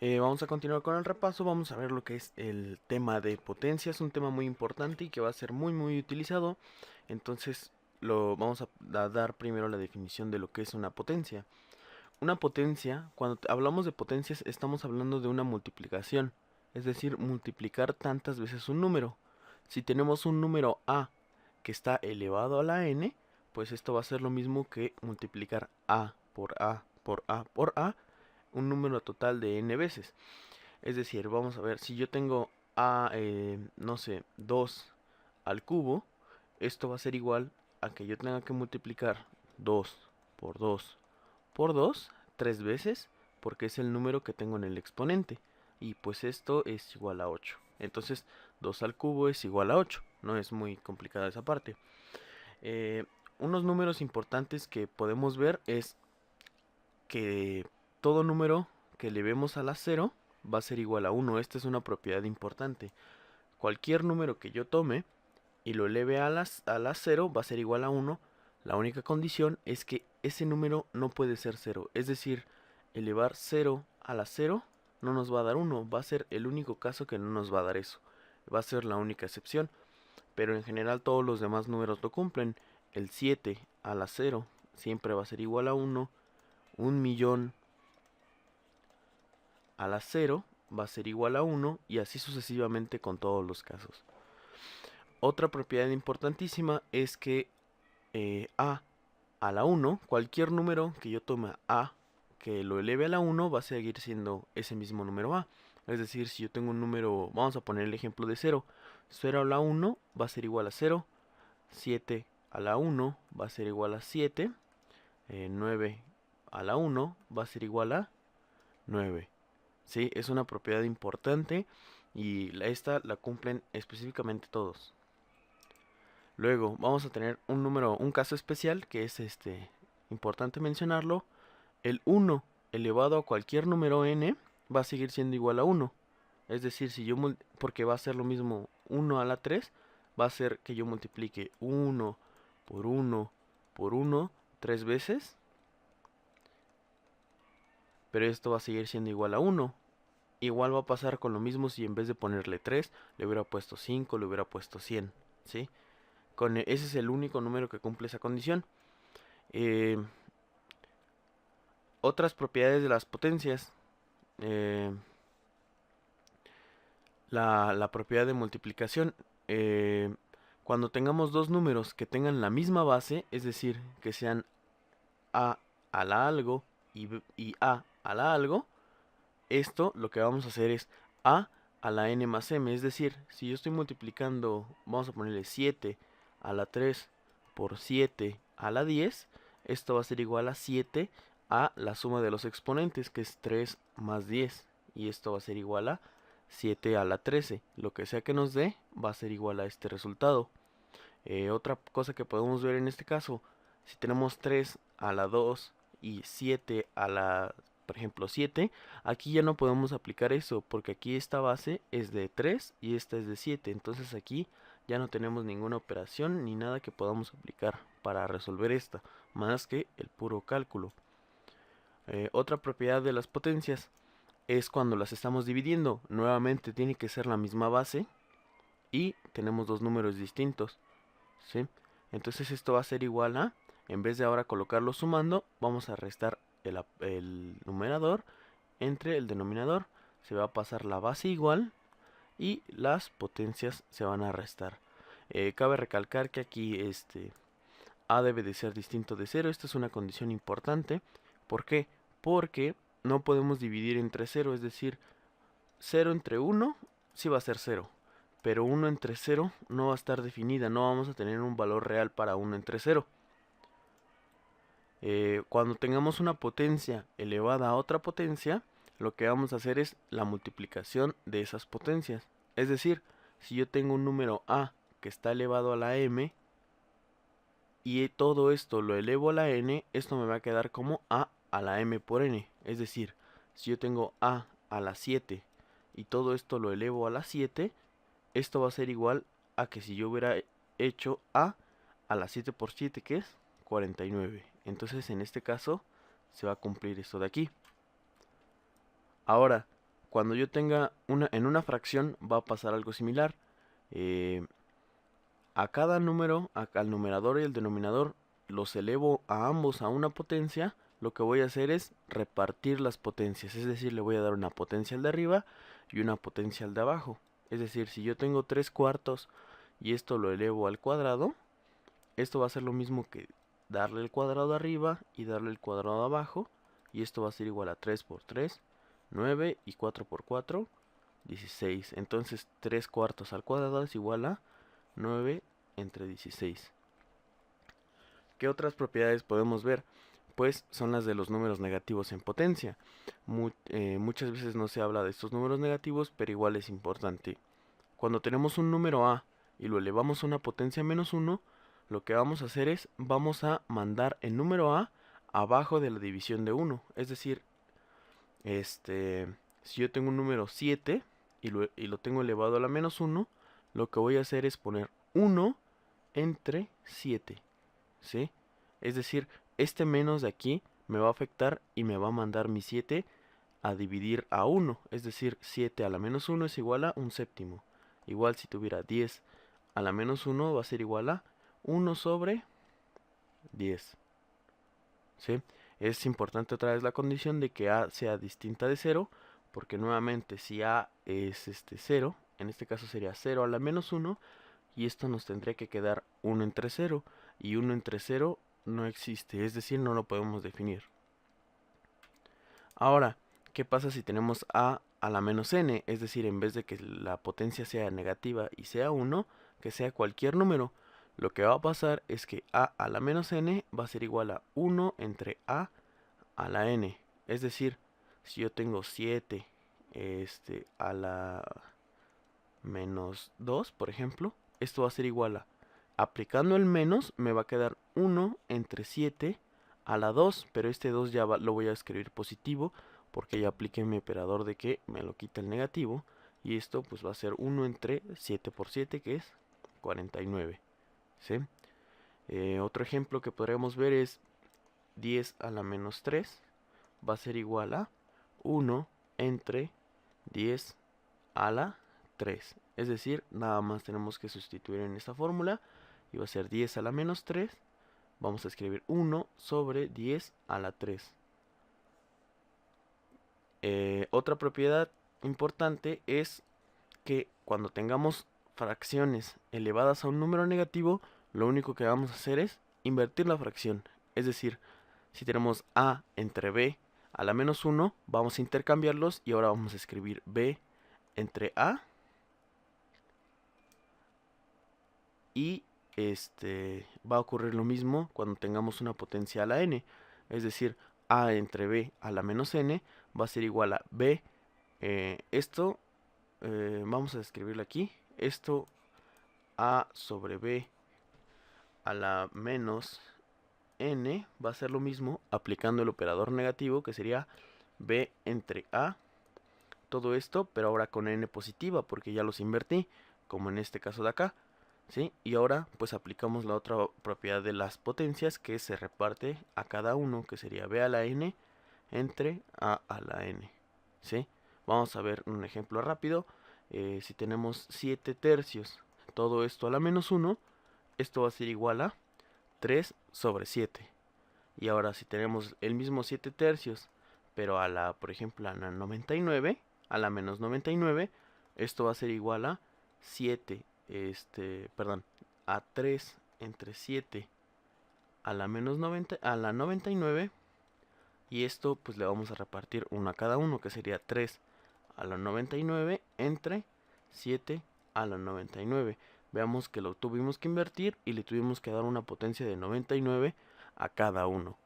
Vamos a continuar con el repaso, vamos a ver lo que es el tema de potencia, es un tema muy importante y que va a ser muy utilizado, entonces vamos a dar primero la definición de lo que es una potencia. Una potencia, cuando hablamos de potencias estamos hablando de una multiplicación, es decir, multiplicar tantas veces un número. Si tenemos un número a que está elevado a la n, pues esto va a ser lo mismo que multiplicar a por a por a por a, un número total de n veces. Es decir, vamos a ver, si yo tengo a, no sé, 2 al cubo, esto va a ser igual a que yo tenga que multiplicar 2 por 2 por 2 3 veces, porque es el número que tengo en el exponente. Y pues esto es igual a 8. Entonces, 2 al cubo es igual a 8. No es muy complicada esa parte. Eh, Unos números importantes que podemos ver es que todo número que elevemos a la 0 va a ser igual a 1. Esta es una propiedad importante. Cualquier número que yo tome y lo eleve a la 0 va a ser igual a 1. La única condición es que ese número no puede ser 0. Es decir, elevar 0 a la 0 no nos va a dar 1. Va a ser el único caso que no nos va a dar eso. Va a ser la única excepción. Pero en general todos los demás números lo cumplen. El 7 a la 0 siempre va a ser igual a 1. Un millón a la 0 va a ser igual a 1 y así sucesivamente con todos los casos. Otra propiedad importantísima es que a la 1, cualquier número que yo tome a que lo eleve a la 1 va a seguir siendo ese mismo número a. Es decir, si yo tengo un número, vamos a poner el ejemplo de 0. 0 a la 1 va a ser igual a 0. 7 a la 1 va a ser igual a 7. 9 a la 1 va a ser igual a 9. ¿Sí? Es una propiedad importante y esta la cumplen específicamente todos. Luego vamos a tener un caso especial que es importante mencionarlo. El 1 elevado a cualquier número n va a seguir siendo igual a 1. Es decir, si yo porque va a ser lo mismo 1 a la 3, va a ser que yo multiplique 1 por 1 por 1 3 veces, pero esto va a seguir siendo igual a 1. Igual va a pasar con lo mismo si en vez de ponerle 3, le hubiera puesto 5, le hubiera puesto 100, ¿sí? Ese es el único número que cumple esa condición. Eh, Otras propiedades de las potencias. Eh, la propiedad de multiplicación. eh, Cuando tengamos dos números que tengan la misma base, es decir, que sean a la algo y a la algo, esto lo que vamos a hacer es a la n más m. Es decir, si yo estoy multiplicando, vamos a ponerle 7 a la 3 por 7 a la 10, esto va a ser igual a 7 a la suma de los exponentes, que es 3 más 10. Y esto va a ser igual a 7 a la 13. Lo que sea que nos dé va a ser igual a este resultado. Otra cosa que podemos ver en este caso, si tenemos 3 a la 2 y 7 a la, por ejemplo, 7, aquí ya no podemos aplicar eso, porque aquí esta base es de 3 y esta es de 7. Entonces aquí ya no tenemos ninguna operación ni nada que podamos aplicar para resolver esta, más que el puro cálculo. Otra propiedad de las potencias es cuando las estamos dividiendo. Nuevamente tiene que ser la misma base y tenemos dos números distintos, ¿sí? Entonces esto va a ser igual a, en vez de ahora colocarlo sumando, vamos a restar el numerador entre el denominador. Se va a pasar la base igual y las potencias se van a restar. Cabe recalcar que aquí a debe de ser distinto de 0. Esta es una condición importante. ¿Por qué? Porque no podemos dividir entre 0, es decir, 0 entre 1 sí va a ser 0, pero 1 entre 0 no va a estar definida, no vamos a tener un valor real para 1 entre 0. Cuando tengamos una potencia elevada a otra potencia, lo que vamos a hacer es la multiplicación de esas potencias. Es decir, si yo tengo un número a que está elevado a la m y todo esto lo elevo a la n, esto me va a quedar como a la m por n. Es decir, si yo tengo a la 7 y todo esto lo elevo a la 7, esto va a ser igual a que si yo hubiera hecho a la 7 por 7, que es 49. Entonces en este caso se va a cumplir esto de aquí. Ahora, cuando yo tenga en una fracción va a pasar algo similar. A cada número, al numerador y el denominador, los elevo a ambos a una potencia. Lo que voy a hacer es repartir las potencias, es decir, le voy a dar una potencia al de arriba y una potencia al de abajo. Es decir, si yo tengo 3 cuartos y esto lo elevo al cuadrado, esto va a ser lo mismo que darle el cuadrado arriba y darle el cuadrado abajo, y esto va a ser igual a 3 por 3, 9, y 4 por 4, 16. Entonces 3 cuartos al cuadrado es igual a 9 entre 16. ¿Qué otras propiedades podemos ver? Pues son las de los números negativos en potencia. Muchas veces no se habla de estos números negativos, pero igual es importante. Cuando tenemos un número a y lo elevamos a una potencia menos 1, lo que vamos a hacer es, vamos a mandar el número a abajo de la división de 1. Es decir, si yo tengo un número 7 y lo tengo elevado a la menos 1, lo que voy a hacer es poner 1 entre 7, ¿sí? Es decir, este menos de aquí me va a afectar y me va a mandar mi 7 a dividir a 1. Es decir, 7 a la menos 1 es igual a un séptimo. Igual si tuviera 10 a la menos 1 va a ser igual a 1 sobre 10. ¿Sí? Es importante otra vez la condición de que a sea distinta de 0, porque nuevamente si a es 0, en este caso sería 0 a la menos 1, y esto nos tendría que quedar 1 entre 0, y 1 entre 0 no existe, es decir, no lo podemos definir. Ahora, ¿qué pasa si tenemos a la menos n? Es decir, en vez de que la potencia sea negativa y sea 1, que sea cualquier número. Lo que va a pasar es que a la menos n va a ser igual a 1 entre a la n. Es decir, si yo tengo 7 a la menos 2, por ejemplo, esto va a ser igual a, aplicando el menos, me va a quedar 1 entre 7 a la 2, pero este 2 ya lo voy a escribir positivo, porque ya apliqué mi operador de que me lo quita el negativo, y esto pues va a ser 1 entre 7 por 7, que es 49, ¿sí? Otro ejemplo que podríamos ver es 10 a la menos 3, va a ser igual a 1 entre 10 a la 3. Es decir, nada más tenemos que sustituir en esta fórmula y va a ser 10 a la menos 3. Vamos a escribir 1 sobre 10 a la 3. Otra propiedad importante es que cuando tengamos fracciones elevadas a un número negativo, lo único que vamos a hacer es invertir la fracción. Es decir, si tenemos a entre b a la menos 1, vamos a intercambiarlos y ahora vamos a escribir b entre a, y va a ocurrir lo mismo cuando tengamos una potencia a la n. Es decir, a entre b a la menos n va a ser igual a b. Vamos a escribirlo aquí. Esto a sobre b a la menos n va a ser lo mismo aplicando el operador negativo, que sería b entre a. Todo esto, pero ahora con n positiva, porque ya los invertí, como en este caso de acá, ¿sí? Y ahora pues aplicamos la otra propiedad de las potencias, que se reparte a cada uno, que sería b a la n entre a la n, ¿sí? Vamos a ver un ejemplo rápido. Si tenemos 7 tercios, todo esto a la menos 1, esto va a ser igual a 3 sobre 7. Y ahora si tenemos el mismo 7 tercios, pero por ejemplo, a la 99, a la menos 99, esto va a ser igual a 7, a 3 entre 7 a la menos 90, a la 99, y esto pues le vamos a repartir uno a cada uno, que sería 3 a la 99 entre 7 a la 99. Veamos que lo tuvimos que invertir y le tuvimos que dar una potencia de 99 a cada uno.